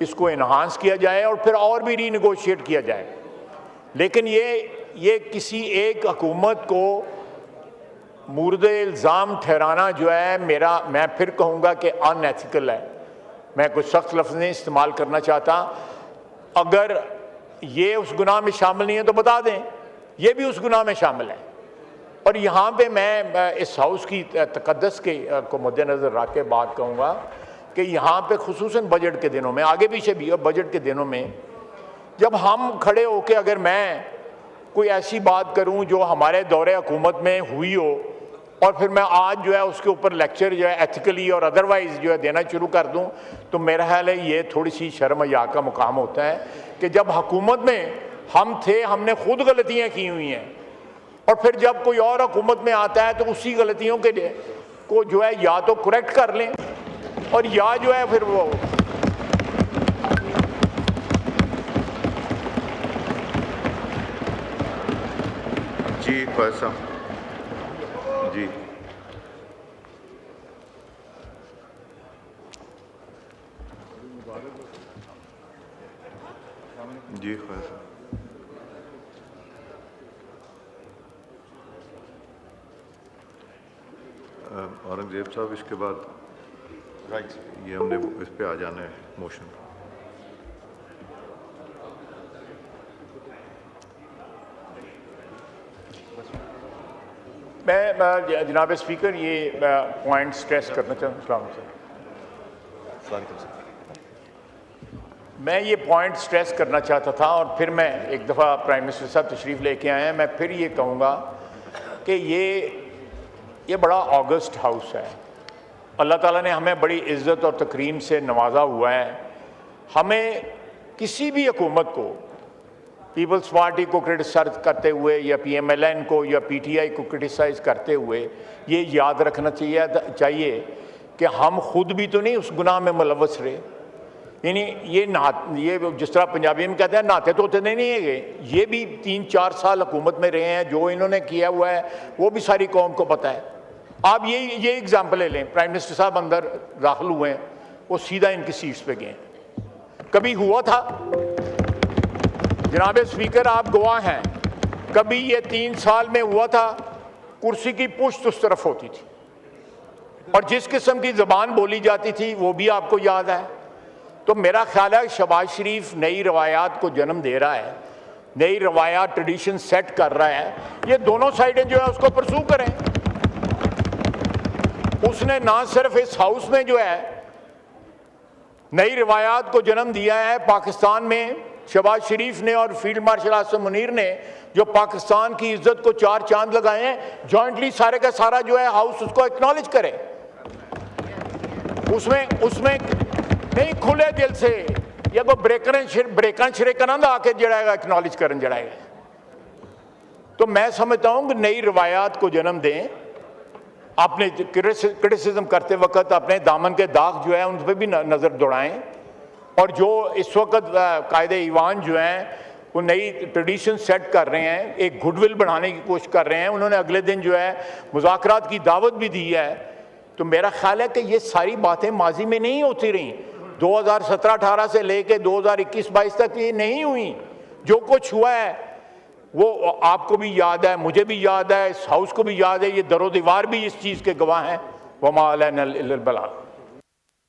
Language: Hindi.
इसको इन्हांस किया जाए और फिर और भी रीनेगोशिएट किया जाए। लेकिन ये किसी एक हुकूमत को मुर्दे इल्ज़ाम ठहराना जो है, मैं फिर कहूँगा कि अनएथिकल है। मैं कुछ सख्त लफ्ज़ नहीं इस्तेमाल करना चाहता। अगर ये उस गुनाह में शामिल नहीं है तो बता दें, ये भी उस गुनाह में शामिल है। और यहाँ पे मैं इस हाउस की तकद्दस के को मद्देनज़र रख के बात कहूँगा कि यहाँ पे खुसूसन बजट के दिनों में, आगे पीछे भी, और बजट के दिनों में जब हम खड़े होके अगर मैं कोई ऐसी बात करूँ जो हमारे दौरे हुकूमत में हुई हो और फिर मैं आज जो है उसके ऊपर लेक्चर जो है एथिकली और अदरवाइज़ जो है देना शुरू कर दूँ, तो मेरा ख्याल है ये थोड़ी सी शर्म या का मुकाम होता है कि जब हुकूमत में हम थे, हमने खुद गलतियाँ की हुई हैं, और फिर जब कोई और हुकूमत में आता है तो उसी गलतियों के को जो है या तो करेक्ट कर लें और या जो है फिर वो जी पैसा जी जी पैसा औरंगजेब साहब, इसके बाद ये हमने इस पे आ जाना है मोशन। मैं जनाब स्पीकर ये पॉइंट स्ट्रेस करना चाहता हूँ। मैं ये पॉइंट स्ट्रेस करना चाहता था और फिर मैं एक दफ़ा प्राइम मिनिस्टर साहब तशरीफ़ लेके आए हैं, मैं फिर ये कहूँगा कि ये बड़ा ऑगस्ट हाउस है। अल्लाह ताला ने हमें बड़ी इज़्ज़त और तकरीम से नवाजा हुआ है। हमें किसी भी हुकूमत को, पीपल्स पार्टी को क्रिटिसाइज करते हुए या PMLN को या PTI को क्रिटिसाइज करते हुए ये याद रखना चाहिए कि हम खुद भी तो नहीं उस गुनाह में मुलव्वस रहे। यानी ये जिस तरह पंजाबी में कहते हैं नहाते धोते नहीं है, ये भी 3-4 साल हुकूमत में रहे हैं। जो इन्होंने किया हुआ है वो भी सारी कौम को पता है। आप ये एग्जाम्पल ले लें, प्राइम मिनिस्टर साहब अंदर दाखिल हुए हैं, वो सीधा इनकी सीट्स पे गए। कभी हुआ था, जनाब स्पीकर आप गवाह हैं, कभी ये 3 साल में हुआ था कुर्सी की पुश्त उस तरफ होती थी और जिस किस्म की ज़बान बोली जाती थी वो भी आपको याद है। तो मेरा ख्याल है शहबाज शरीफ नई रवायात को जन्म दे रहा है, नई रवायात ट्रेडिशन सेट कर रहा है। ये दोनों साइडें जो है उसको परसू करें। उसने ना सिर्फ इस हाउस में जो है नई रवायात को जन्म दिया है, पाकिस्तान में शहबाज शरीफ ने और फील्ड मार्शल आसिम मुनीर ने जो पाकिस्तान की इज्जत को 4 चांद लगाए हैं, जॉइंटली सारे का सारा जो है हाउस उसको एक्नॉलेज करे। उसमें नहीं खुले दिल से या कोई ब्रेकन श्रेकन आके जड़ाएगा एक्नॉलेज करन जड़ाएगा। तो मैं समझता हूं कि नई रवायात को जन्म दें। आपने क्रिटिसिज्म करते वक्त अपने दामन के दाग जो है उन पर भी नज़र दौड़ाएं और जो इस वक्त कायदे ईवान जो हैं वो नई ट्रेडिशन सेट कर रहे हैं, एक गुडविल बढ़ाने की कोशिश कर रहे हैं। उन्होंने अगले दिन जो है मुज़ाकरात की दावत भी दी है। तो मेरा ख्याल है कि ये सारी बातें माजी में नहीं होती रहीं। 2017-18 से लेके 2021-22 तक ये नहीं हुई। जो कुछ हुआ है वो आपको भी याद है, मुझे भी याद है, इस हाउस को भी याद है। ये दरो दीवार भी इस चीज़ के गवाह हैं। वमा अलैना इल्लल बलाग।